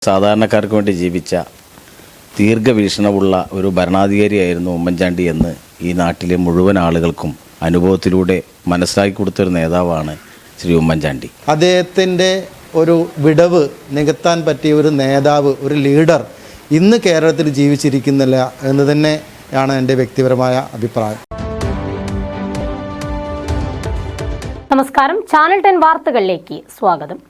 സാധാരണക്കാർക്ക് വേണ്ടി ജീവിച്ച ദീർഘവീക്ഷണമുള്ള ഒരു ഭരണാധികാരിയായിരുന്നു ഉമ്മൻചാണ്ടി എന്ന് ഈ നാട്ടിലെ മുഴുവൻ ആളുകൾക്കും അനുഭവത്തിലൂടെ മനസ്സിലാക്കി കൊടുത്തൊരു നേതാവാണ് ശ്രീ ഉമ്മൻചാണ്ടി. അദ്ദേഹത്തിൻ്റെ ഒരു വിടവ് നികത്താൻ പറ്റിയ ഒരു നേതാവ്, ഒരു ലീഡർ ഇന്ന് കേരളത്തിൽ ജീവിച്ചിരിക്കുന്നില്ല എന്ന് തന്നെയാണ് എൻ്റെ വ്യക്തിപരമായ അഭിപ്രായം. നമസ്കാരം, ചാനൽ 10 വാർത്തകളിലേക്ക് സ്വാഗതം.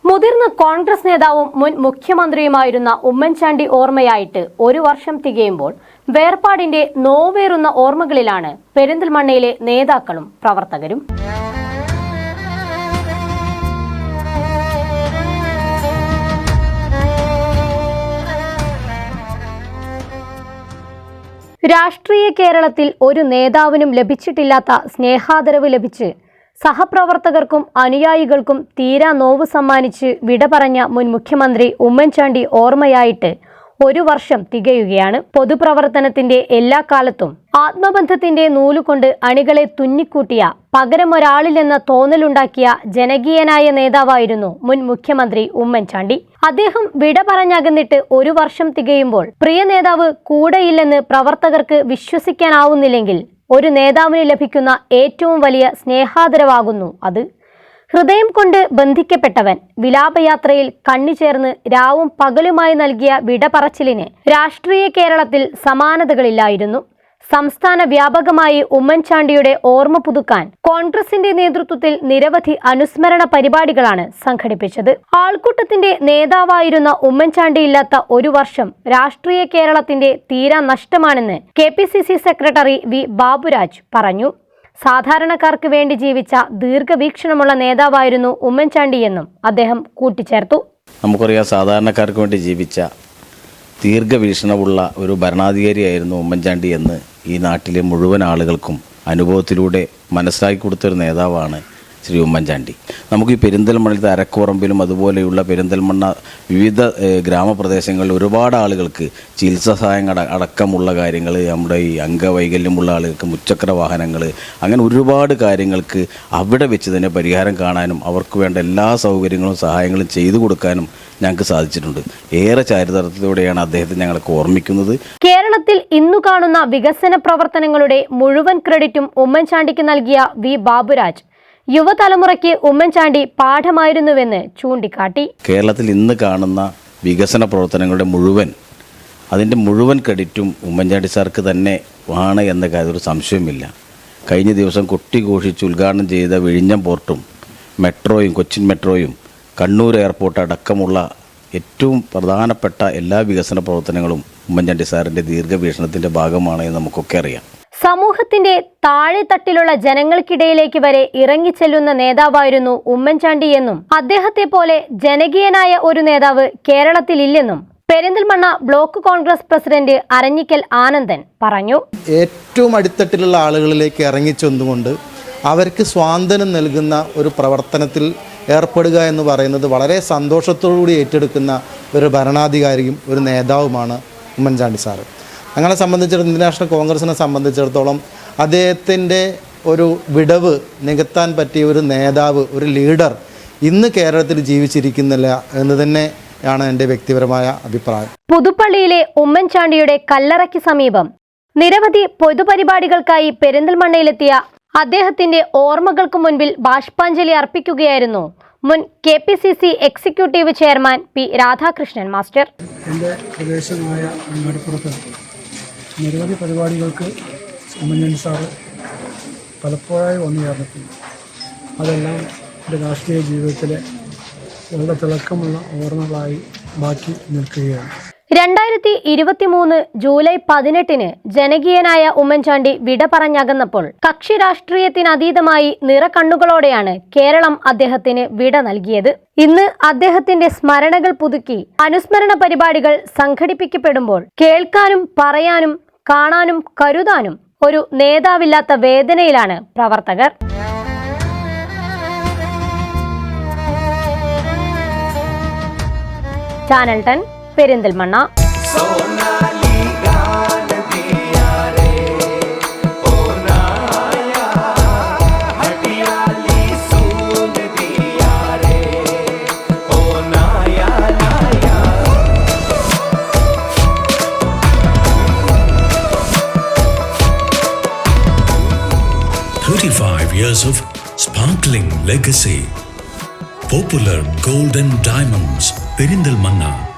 മുതിർന്ന കോൺഗ്രസ് നേതാവും മുൻ മുഖ്യമന്ത്രിയുമായിരുന്ന ഉമ്മൻചാണ്ടി ഓർമ്മയായിട്ട് ഒരു വർഷം തികയുമ്പോൾ വേർപാടിന്റെ നോവേറുന്ന ഓർമ്മകളിലാണ് പെരിന്തൽമണ്ണയിലെ നേതാക്കളും പ്രവർത്തകരും. രാഷ്ട്രീയ കേരളത്തിൽ ഒരു നേതാവിനും ലഭിച്ചിട്ടില്ലാത്ത സ്നേഹാദരവ് ലഭിച്ച് സഹപ്രവർത്തകർക്കും അനുയായികൾക്കും തീരാ നോവ് സമ്മാനിച്ച് വിട പറഞ്ഞ മുൻ മുഖ്യമന്ത്രി ഉമ്മൻചാണ്ടി ഓർമ്മയായിട്ട് ഒരു വർഷം തികയുകയാണ്. പൊതുപ്രവർത്തനത്തിന്റെ എല്ലാ കാലത്തും ആത്മബന്ധത്തിന്റെ നൂലുകൊണ്ട് അണികളെ തുന്നിക്കൂട്ടിയ, പകരമൊരാളിലെന്ന തോന്നലുണ്ടാക്കിയ ജനകീയനായ നേതാവായിരുന്നു മുൻ മുഖ്യമന്ത്രി ഉമ്മൻചാണ്ടി. അദ്ദേഹം വിട പറഞ്ഞകന്നിട്ട് ഒരു വർഷം തികയുമ്പോൾ പ്രിയ നേതാവ് കൂടെയില്ലെന്ന് പ്രവർത്തകർക്ക് വിശ്വസിക്കാനാവുന്നില്ലെങ്കിൽ ഒരു നേതാവിന് ലഭിക്കുന്ന ഏറ്റവും വലിയ സ്നേഹാദരവാകുന്നു അത്. ഹൃദയം കൊണ്ട് ബന്ധിക്കപ്പെട്ടവൻ വിലാപയാത്രയിൽ കണ്ണിചേർന്ന് രാവും പകലുമായി നൽകിയ വിട പറച്ചിലിന് രാഷ്ട്രീയ കേരളത്തിൽ സമാനതകളില്ലായിരുന്നു. സംസ്ഥാന വ്യാപകമായി ഉമ്മൻചാണ്ടിയുടെ ഓർമ്മ പുതുക്കാൻ കോൺഗ്രസിന്റെ നേതൃത്വത്തിൽ നിരവധി അനുസ്മരണ പരിപാടികളാണ് സംഘടിപ്പിച്ചത്. ആൾക്കൂട്ടത്തിന്റെ നേതാവായിരുന്ന ഉമ്മൻചാണ്ടി ഇല്ലാത്ത ഒരു വർഷം രാഷ്ട്രീയ കേരളത്തിന്റെ തീരാ നഷ്ടമാണെന്ന് KPCC സെക്രട്ടറി V ബാബുരാജ് പറഞ്ഞു. സാധാരണക്കാർക്ക് വേണ്ടി ജീവിച്ച ദീർഘവീക്ഷണമുള്ള നേതാവായിരുന്നു ഉമ്മൻചാണ്ടി എന്നും അദ്ദേഹം കൂട്ടിച്ചേർത്തു. നമുക്കറിയാം, സാധാരണക്കാർക്ക് വേണ്ടി ജീവിച്ച ദീർഘവീക്ഷണമുള്ള ഒരു ഭരണാധികാരിയായിരുന്നു ഉമ്മൻചാണ്ടി എന്ന് ഈ നാട്ടിലെ മുഴുവൻ ആളുകൾക്കും അനുഭവത്തിലൂടെ മനസ്സിലാക്കി കൊടുത്തൊരു നേതാവാണ് ശ്രീ ഉമ്മൻചാണ്ടി. നമുക്ക് ഈ പെരിന്തൽമണ്ണയിലത്തെ അരക്കുറമ്പിലും അതുപോലെയുള്ള പെരിന്തൽമണ്ണ വിവിധ ഗ്രാമപ്രദേശങ്ങളിൽ ഒരുപാട് ആളുകൾക്ക് ചികിത്സാ സഹായങ്ങൾ അടക്കമുള്ള കാര്യങ്ങൾ, നമ്മുടെ ഈ അംഗവൈകല്യമുള്ള ആളുകൾക്ക് മുച്ചക്ര വാഹനങ്ങൾ, അങ്ങനെ ഒരുപാട് കാര്യങ്ങൾക്ക് അവിടെ വെച്ച് തന്നെ പരിഹാരം കാണാനും അവർക്ക് വേണ്ട എല്ലാ സൗകര്യങ്ങളും സഹായങ്ങളും ചെയ്തു കൊടുക്കാനും ഞങ്ങൾക്ക് സാധിച്ചിട്ടുണ്ട്. ഏറെ ചാരിതാർത്ഥ്യത്തോടെയാണ് അദ്ദേഹത്തെ ഞങ്ങൾക്ക് ഓർമ്മിക്കുന്നത്. കേരളത്തിൽ ഇന്നു കാണുന്ന വികസന പ്രവർത്തനങ്ങളുടെ മുഴുവൻ ക്രെഡിറ്റും ഉമ്മൻചാണ്ടിക്ക് നൽകിയ V ബാബുരാജ് യുവതലമുറയ്ക്ക് ഉമ്മൻചാണ്ടി പാഠമായിരുന്നുവെന്ന് ചൂണ്ടിക്കാട്ടി. കേരളത്തിൽ ഇന്ന് കാണുന്ന വികസന പ്രവർത്തനങ്ങളുടെ അതിൻ്റെ മുഴുവൻ ക്രെഡിറ്റും ഉമ്മൻചാണ്ടി സാർക്ക് തന്നെ ആണ് എന്ന കാര്യത്തിൽ ഒരു സംശയമില്ല. കഴിഞ്ഞ ദിവസം കൊട്ടിഘോഷിച്ച് ഉദ്ഘാടനം ചെയ്ത വിഴിഞ്ഞം പോർട്ടും മെട്രോയും, കൊച്ചിൻ മെട്രോയും, കണ്ണൂർ എയർപോർട്ട് അടക്കമുള്ള ഏറ്റവും പ്രധാനപ്പെട്ട എല്ലാ വികസന പ്രവർത്തനങ്ങളും ഉമ്മൻചാണ്ടി സാറിൻ്റെ ദീർഘവീക്ഷണത്തിൻ്റെ ഭാഗമാണ് എന്ന് നമുക്കൊക്കെ അറിയാം. സമൂഹത്തിന്റെ താഴെത്തട്ടിലുള്ള ജനങ്ങൾക്കിടയിലേക്ക് വരെ ഇറങ്ങിച്ചെല്ലുന്ന നേതാവായിരുന്നു ഉമ്മൻചാണ്ടി എന്നും അദ്ദേഹത്തെ പോലെ ജനകീയനായ ഒരു നേതാവ് കേരളത്തിൽ ഇല്ലെന്നും പെരിന്തൽമണ്ണ ബ്ലോക്ക് കോൺഗ്രസ് പ്രസിഡന്റ് അരഞ്ഞിക്കൽ ആനന്ദൻ പറഞ്ഞു. ഏറ്റവും അടിത്തട്ടിലുള്ള ആളുകളിലേക്ക് ഇറങ്ങിച്ചെന്നുകൊണ്ട് അവർക്ക് സ്വാതന്ത്ര്യം നൽകുന്ന ഒരു പ്രവർത്തനത്തിൽ ഏർപ്പെടുക എന്ന് പറയുന്നത് വളരെ സന്തോഷത്തോടുകൂടി ഏറ്റെടുക്കുന്ന ഒരു ഭരണാധികാരിയും ഒരു നേതാവുമാണ് ഉമ്മൻചാണ്ടി സാറ്. ഞങ്ങളെ സംബന്ധിച്ചിടത്തോളം, ഇന്ത്യൻ നാഷണൽ കോൺഗ്രസിനെ സംബന്ധിച്ചിടത്തോളം അദ്ദേഹത്തിൻ്റെ ഒരു വിടവ് നികത്താൻ പറ്റിയ ഒരു നേതാവ്, ഒരു ലീഡർ ഇന്ന് കേരളത്തിൽ ജീവിച്ചിരിക്കുന്നില്ല എന്ന് തന്നെയാണ് എൻ്റെ വ്യക്തിപരമായ അഭിപ്രായം. പുതുപ്പള്ളിയിലെ ഉമ്മൻചാണ്ടിയുടെ കല്ലറയ്ക്ക് സമീപം നിരവധി പൊതുപരിപാടികൾക്കായി പെരിന്തൽമണ്ണയിലെത്തിയ അദ്ദേഹത്തിന്റെ ഓർമ്മകൾക്ക് മുൻപിൽ ബാഷ്പാഞ്ജലി അർപ്പിക്കുകയായിരുന്നു മുൻ KPCC executive chairman P Radhakrishnan master. എൻ്റെ പ്രദേശമായ അങ്ങാടിപ്പുറത്ത് നിരവധി പരിപാടികൾക്ക് ഉമ്മൻചാണ്ടി സാറ് പലപ്പോഴായി വന്നു ചേർന്നിട്ടുണ്ട്. അതെല്ലാം എൻ്റെ രാഷ്ട്രീയ ജീവിതത്തിലെ വളരെ തിളക്കമുള്ള ഓർമ്മകളായി ബാക്കി നിൽക്കുകയാണ്. 2023 ജൂലൈ 18 ജനകീയനായ ഉമ്മൻചാണ്ടി വിട പറഞ്ഞകന്നപ്പോൾ കക്ഷി രാഷ്ട്രീയത്തിനതീതമായി നിറകണ്ണുകളോടെയാണ് കേരളം അദ്ദേഹത്തിന് വിട നൽകിയത്. ഇന്ന് അദ്ദേഹത്തിന്റെ സ്മരണകൾ പുതുക്കി അനുസ്മരണ പരിപാടികൾ സംഘടിപ്പിക്കപ്പെടുമ്പോൾ കേൾക്കാനും പറയാനും കാണാനും കരുതാനും ഒരു നേതാവില്ലാത്ത വേദനയിലാണ് പ്രവർത്തകർ. Channel 10 Perinthalmanna. 35 years of sparkling legacy. Popular Gold and Diamonds, Perindalmanna.